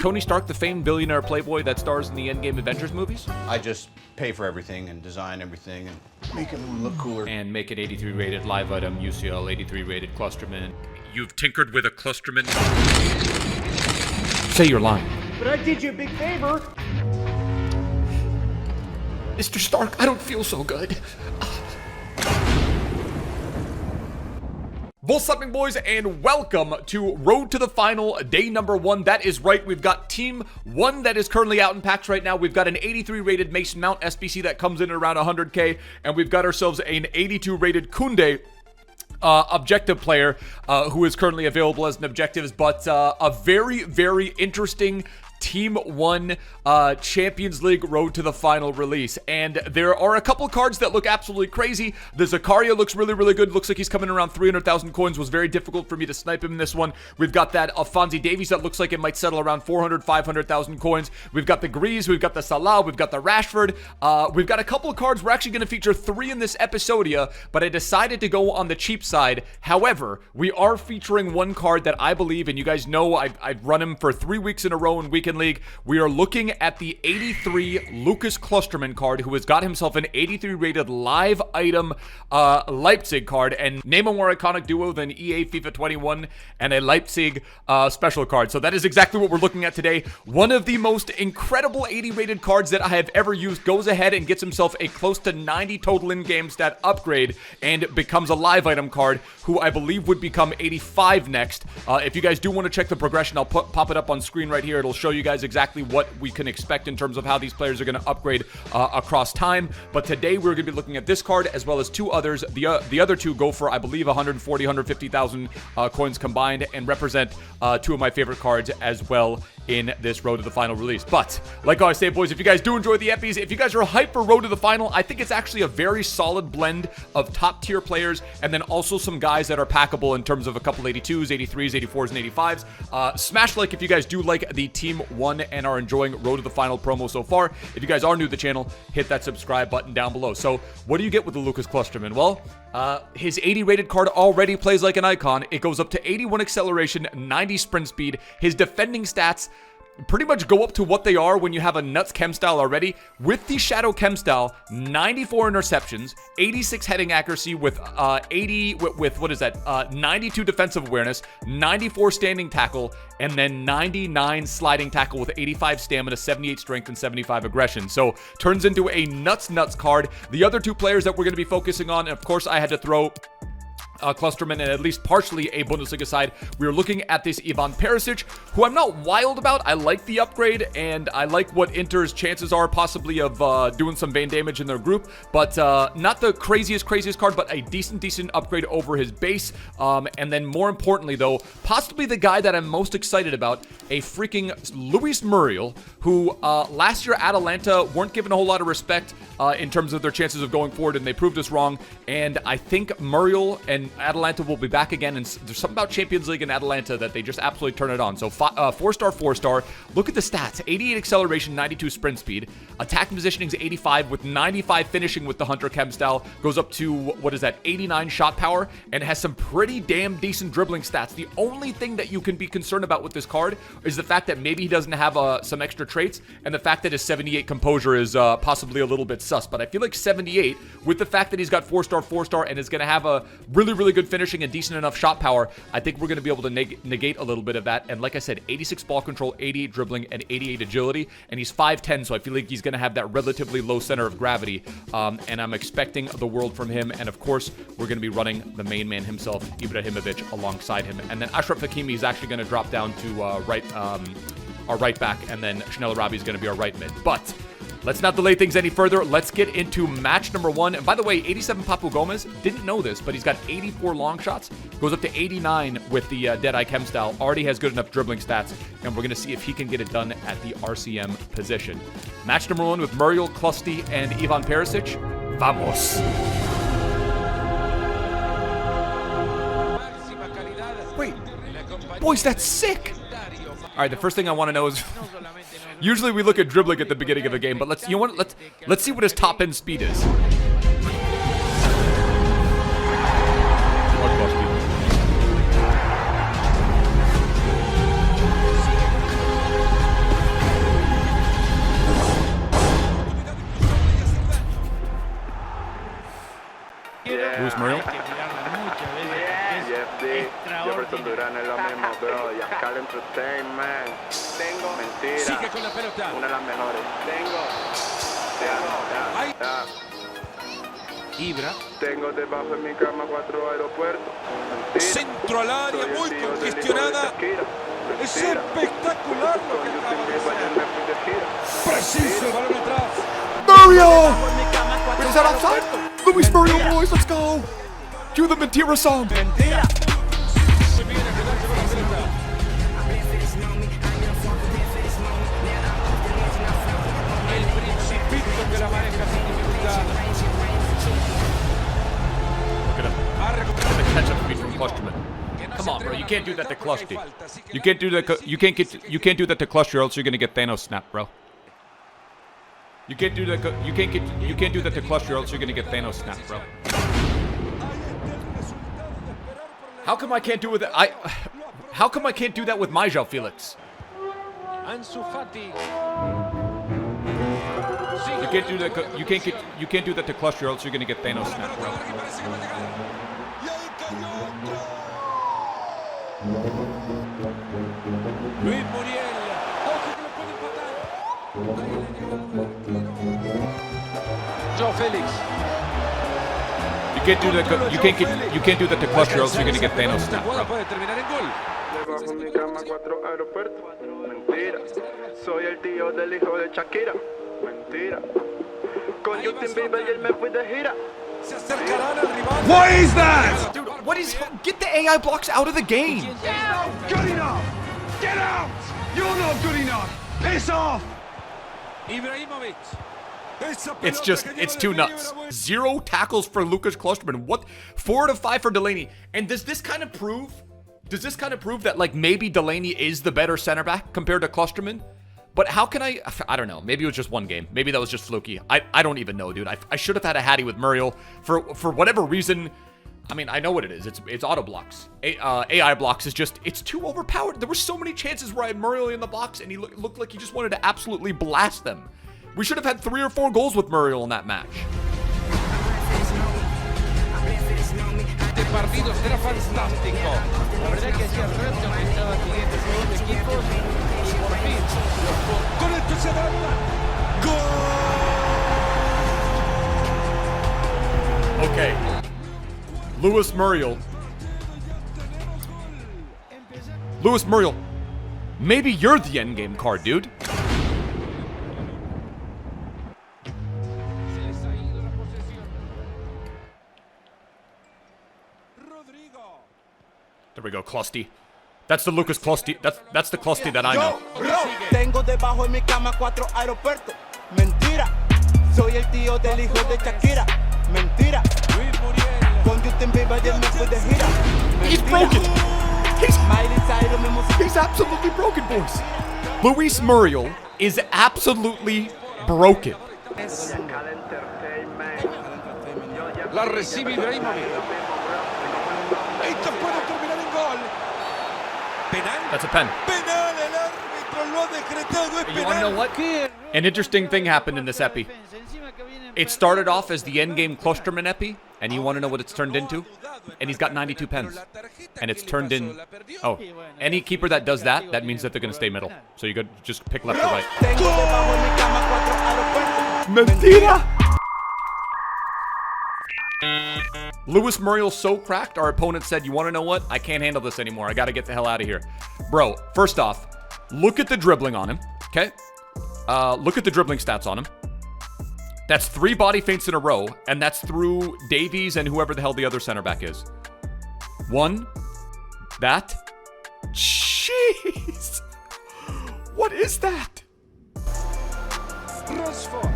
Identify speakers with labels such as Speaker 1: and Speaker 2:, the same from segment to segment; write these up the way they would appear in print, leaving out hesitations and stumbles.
Speaker 1: Tony Stark the famed billionaire playboy that stars in the Endgame Avengers movies?
Speaker 2: I just pay for everything and design everything and make everyone look cooler.
Speaker 1: And make it 83 rated live item, UCL 83 rated Klosterman. You've tinkered with a Klosterman. Say your line.
Speaker 3: But I did you a big favor.
Speaker 1: Mr. Stark, I don't feel so good. What's up, boys, and welcome to Road to the Final, day number 1. That is right, we've got Team 1 that is currently out in packs right now. We've got an 83 rated Mason Mount SBC that comes in at around 100k, and we've got ourselves an 82 rated Kunde objective player who is currently available as an objectives, but a very, very interesting Team 1 Champions League Road to the Final release. And there are a couple cards that look absolutely crazy. The Zakaria looks really, really good. Looks like he's coming around 300,000 coins. Was very difficult for me to snipe him in this one. We've got that Alphonsi Davies that looks like it might settle around 400, 500,000 coins. We've got the Grease. We've got the Salah. We've got the Rashford. We've got a couple of cards. We're actually going to feature 3 in this episodia, but I decided to go on the cheap side. However, we are featuring one card that I believe, and you guys know I've run him for 3 weeks in a row in Weekend League. We are looking at the 83 Lucas Klostermann card, who has got himself an 83 rated live item Leipzig card, and name a more iconic duo than EA FIFA 21 and a Leipzig special card. So that is exactly what we're looking at today. One of the most incredible 80 rated cards that I have ever used goes ahead and gets himself a close to 90 total in-game stat upgrade and becomes a live item card, who I believe would become 85 next. If you guys do want to check the progression, I'll pop it up on screen right here. It'll show you guys exactly what we can expect in terms of how these players are going to upgrade across time. But today we're going to be looking at this card as well as 2 others. The other 2 go for, I believe, 140, 150,000 coins combined, and represent 2 of my favorite cards as well in this Road to the Final release. But like I say, boys, if you guys do enjoy the epis, if you guys are hyped for Road to the Final, I think it's actually a very solid blend of top tier players, and then also some guys that are packable in terms of a couple 82s, 83s, 84s, and 85s. Smash like if you guys do like the Team 1 and are enjoying Road to the Final promo so far. If you guys are new to the channel, hit that subscribe button down below. So what do you get with the Lucas Klostermann? Well, his 80 rated card already plays like an icon. It goes up to 81 acceleration, 90 sprint speed. His defending stats pretty much go up to what they are when you have a nuts chem style already. With the shadow chem style, 94 interceptions, 86 heading accuracy with 92 defensive awareness, 94 standing tackle, and then 99 sliding tackle with 85 stamina, 78 strength, and 75 aggression. So turns into a nuts card. The other 2 players that we're going to be focusing on, and of course I had to throw Klostermann and at least partially a Bundesliga side. We are looking at this Ivan Perisic, who I'm not wild about. I like the upgrade, and I like what Inter's chances are possibly of doing some vein damage in their group, but not the craziest card, but a decent upgrade over his base. And then more importantly, though, possibly the guy that I'm most excited about, a freaking Luis Muriel, who last year Atalanta weren't given a whole lot of respect in terms of their chances of going forward, and they proved us wrong. And I think Muriel and Atalanta will be back again, and there's something about Champions League and Atalanta that they just absolutely turn it on. So 4-star. Look at the stats: 88 acceleration, 92 sprint speed. Attacking positioning is 85 with 95 finishing with the Hunter Chem style. Goes up to, what is that, 89 shot power, and has some pretty damn decent dribbling stats. The only thing that you can be concerned about with this card is the fact that maybe he doesn't have some extra traits, and the fact that his 78 composure is possibly a little bit sus. But I feel like 78, with the fact that he's got 4-star, and is going to have a really good finishing and decent enough shot power, I think we're going to be able to negate a little bit of that. And like I said, 86 ball control, 88 dribbling, and 88 agility, and he's 5'10", so I feel like he's going to have that relatively low center of gravity, and I'm expecting the world from him. And of course, we're going to be running the main man himself, Ibrahimovic, alongside him, and then Ashraf Hakimi is actually going to drop down to our right back, and then Chanel Arabi is going to be our right mid. But let's not delay things any further. Let's get into match number 1. And by the way, 87 Papu Gomez, didn't know this, but he's got 84 long shots. Goes up to 89 with the Deadeye Chem style. Already has good enough dribbling stats, and we're going to see if he can get it done at the RCM position. Match number 1 with Muriel, Klosti, and Ivan Perisic. Vamos! Wait, boys, that's sick! All right, the first thing I want to know is usually we look at dribbling at the beginning of a game, but let's see what his top end speed is.
Speaker 4: Honduran es lo mismo, bro. Y acá el entertainment. Tengo. Mentira.
Speaker 5: Sigue con la pelota.
Speaker 4: Una de las mejores.
Speaker 5: Ibra.
Speaker 4: Tengo debajo de mi cama 4 aeropuertos. Mentira.
Speaker 5: Centro al área,
Speaker 4: Soy el
Speaker 5: muy
Speaker 4: tío del hijo de
Speaker 5: congestionada.
Speaker 4: Shakira.
Speaker 5: Es
Speaker 4: Mentira.
Speaker 5: espectacular lo
Speaker 4: Con
Speaker 5: que
Speaker 4: Justin
Speaker 5: acaba de
Speaker 4: Bieber
Speaker 5: hacer.
Speaker 4: me fui de gira.
Speaker 5: Preciso el balón atrás.
Speaker 1: Muriel! Is that offside? Luis Muriel, boys, let's go! Cue the Mentira song!
Speaker 5: Muy bien a quedarse con la pelota. El principito que la maneja sin dificultad.
Speaker 1: Look at him.
Speaker 5: Ha recuperado.
Speaker 1: The catch-up speed from Klosterman. Come on, bro, you can't do that to Cluster. You can't do that. You can't do that to Cluster, or else you're gonna get Thanos snap, bro. You can't do that. You can't do that to Cluster, or else you're gonna get Thanos snap, bro. How come I can't do with How come I can't do that with my João Felix?
Speaker 5: Ansu Fati.
Speaker 1: You can't do that. You can't do that to Cluster, or else you're gonna get Thanos snap, bro.
Speaker 5: Luis Muriel. Ojo que lo puede empatar. João Félix.
Speaker 1: You can't do that. You can't do that to Cluster, or else you're gonna get Thanos
Speaker 5: Esta
Speaker 1: snap,
Speaker 5: jugada
Speaker 1: bro.
Speaker 5: puede terminar en gol.
Speaker 4: Debajo de mi cama 4 aeropuertos. Mentira. Soy el tío del hijo de Shakira. Mentira. Con Justin Bieber y él me fui de gira.
Speaker 5: Se acercarán al rival.
Speaker 1: What is that? Dude, what is... Get the AI blocks out of the game.
Speaker 3: Good enough! Get out! You're not good enough! Piss off!
Speaker 5: Ibrahimovic.
Speaker 1: It's just, it's too nuts. 0 tackles for Lucas Klosterman. What? 4 to 5 for Delaney. And does this kind of prove that, like, maybe Delaney is the better center back compared to Klosterman? But how can I don't know. Maybe it was just one game. Maybe that was just fluky. I don't even know, dude. I should have had a Hattie with Muriel. For whatever reason, I mean, I know what it is. It's auto blocks. AI blocks is just, it's too overpowered. There were so many chances where I had Muriel in the box and he looked like he just wanted to absolutely blast them. We should have had 3 or 4 goals with Muriel in that match.
Speaker 5: Este partido será fantástico. La verdad que hacía rato que estaba siguiendo estos dos equipos y por fin con esto se adapta. ¡Gol!
Speaker 1: Okay. Luis Muriel. Luis Muriel. Maybe you're the endgame card, dude.
Speaker 5: Se les ha ido la posesión. Rodrigo.
Speaker 1: There we go, Clusty. That's the Lucas Clusty. That's the Clusty that I know.
Speaker 6: Tengo debajo de mi cama 4 aeropuertos. Mentira. Soy el tío del hijo de Shakira. Mentira.
Speaker 5: Luis Muriel.
Speaker 6: Con Justin Bieber y él me fui de gira.
Speaker 1: He's broken.
Speaker 6: Miley Cyrus me música.
Speaker 1: He's absolutely broken, boys. Luis Muriel is absolutely broken.
Speaker 5: La recibe Ibrahimovic. Esto puede terminar en gol. Penal.
Speaker 1: That's a pen.
Speaker 5: Penal, el árbitro lo ha decretado, es
Speaker 1: You wanna know
Speaker 5: penal.
Speaker 1: what? An interesting thing happened in this epi. It started off as the endgame Klosterman epi, and you want to know what it's turned into? And he's got 92 pens. And it's turned in... Oh, any keeper that does that, that means that they're going to stay middle. So you could just pick left or right.
Speaker 6: Tengo debajo de mi cama 4 aeropuertos.
Speaker 1: Mentira! Luis Muriel's so cracked, our opponent said, you want to know what? I can't handle this anymore. I got to get the hell out of here. Bro, first off, look at the dribbling on him, okay? Look at the dribbling stats on him. That's 3 body feints in a row, and that's through Davies and whoever the hell the other center back is. 1. That. Jeez. What is that?
Speaker 5: Rosford.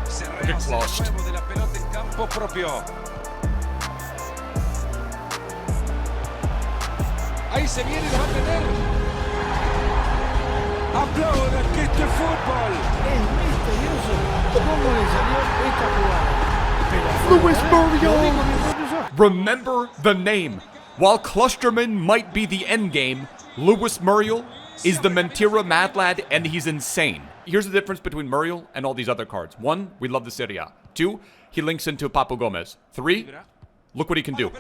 Speaker 5: Se
Speaker 1: Get
Speaker 5: rehace
Speaker 1: lost.
Speaker 5: de nuevo de la pelota en campo propio. Ahí se viene y la va a tener. Aplaudan que esto es fútbol.
Speaker 3: Es misterioso cómo le salió esta jugada.
Speaker 1: Luis
Speaker 3: Lo vi con
Speaker 1: Muriel.
Speaker 3: mis propios ojos.
Speaker 1: Remember the name. While Klosterman might be the endgame, Luis Muriel is the Mentira mad lad, and he's insane. Here's the difference between Muriel and all these other cards. 1, we love the Serie A. 2, he links into Papu Gomez. 3, look what he can do.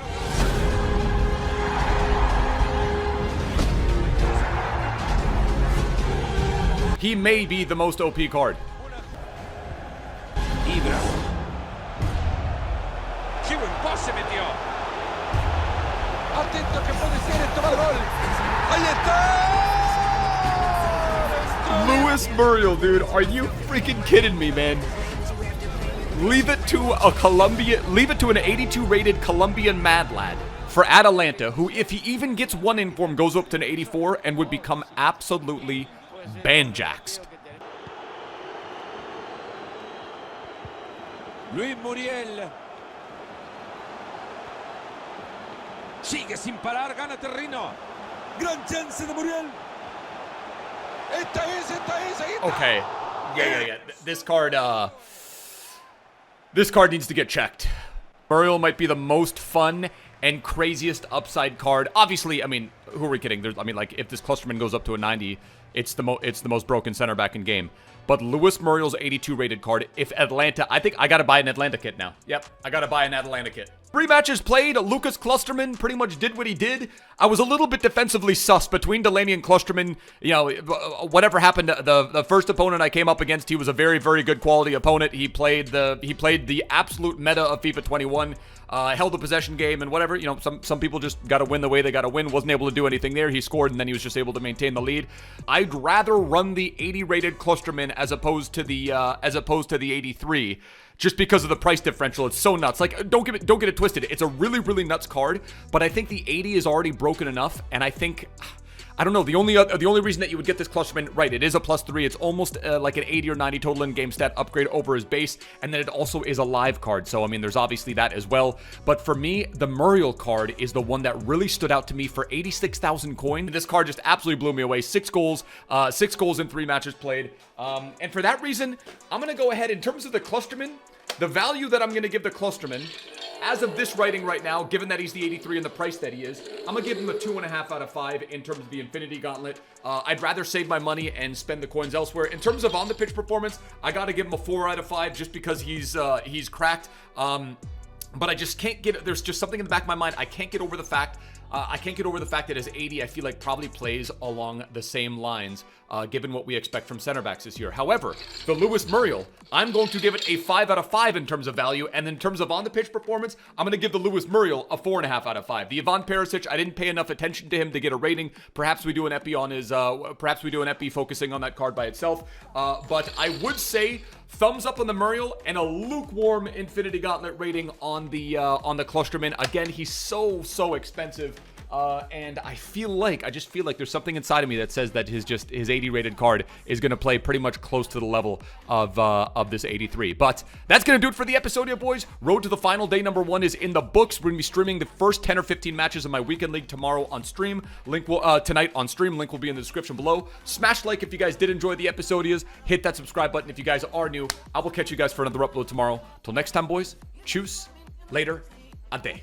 Speaker 1: he may be the most OP card.
Speaker 5: Ibra. ¡Qué buen pase metió! Atento que puede ser el tomar gol. ¡Ahí está!
Speaker 1: Lewis Muriel, dude, are you freaking kidding me, man? Leave it to an 82 rated Colombian mad lad for Atalanta, who, if he even gets one inform, goes up to an 84 and would become absolutely banjaxed.
Speaker 5: Luis Muriel. Sigue sin parar, gana terreno. Gran chance de Muriel. Esta es, ahí está.
Speaker 1: Okay. Yeah. This card needs to get checked. Muriel might be the most fun and craziest upside card. Obviously, I mean, who are we kidding? If this Klostermann goes up to a 90, it's the most broken center back in game. But Lewis Muriel's 82 rated card, if Atlanta, I think I gotta buy an Atlanta kit now. Yep, I gotta buy an Atlanta kit. 3 matches played, Lucas Klostermann pretty much did what he did. I was a little bit defensively sus between Delaney and Klostermann. You know, whatever happened, the first opponent I came up against, he was a very, very good quality opponent. He played the absolute meta of FIFA 21. Held the possession game and whatever. You know, some people just got to win the way they got to win. Wasn't able to do anything there. He scored and then he was just able to maintain the lead. I'd rather run the 80 rated Klostermann as opposed to the 83, just because of the price differential. It's so nuts. Like, don't get it twisted. It's a really, really nuts card, but I think the 80 is already broken enough, and I think, I don't know, the only reason that you would get this Klostermann, right, it is a +3. It's almost like an 80 or 90 total in-game stat upgrade over his base, and then it also is a live card, so I mean, there's obviously that as well. But for me, the Muriel card is the one that really stood out to me for 86,000 coin. This card just absolutely blew me away. 6 goals in 3 matches played. And for that reason, I'm going to go ahead, in terms of the Klostermann, the value that I'm going to give the Klostermann, as of this writing right now, given that he's the 83 and the price that he is, I'm going to give him a 2.5 out of 5 in terms of the Infinity Gauntlet. I'd rather save my money and spend the coins elsewhere. In terms of on-the-pitch performance, I got to give him a 4 out of 5 just because he's cracked. But I just can't get, there's just something in the back of my mind. I can't get over the fact that his 80, I feel like, probably plays along the same lines, given what we expect from center backs this year. However, the Lewis Muriel, I'm going to give it a 5 out of 5 in terms of value, and in terms of on-the-pitch performance, I'm going to give the Lewis Muriel a 4.5 out of 5. The Ivan Perisic, I didn't pay enough attention to him to get a rating. Perhaps we do an epi on his, focusing on that card by itself. But I would say thumbs up on the Muriel and a lukewarm Infinity Gauntlet rating on the Klostermann. Again, he's so expensive. And I just feel like there's something inside of me that says that his 80 rated card is going to play pretty much close to the level of this 83. But that's going to do it for the episode here, boys. Road to the final, day number 1 is in the books. We're going to be streaming the first 10 or 15 matches of my weekend league tomorrow on stream. Link will tonight on stream. Link will be in the description below. Smash like if you guys did enjoy the episode. Hit that subscribe button if you guys are new. I will catch you guys for another upload tomorrow. Till next time, boys. Tschüss. Later. Ade.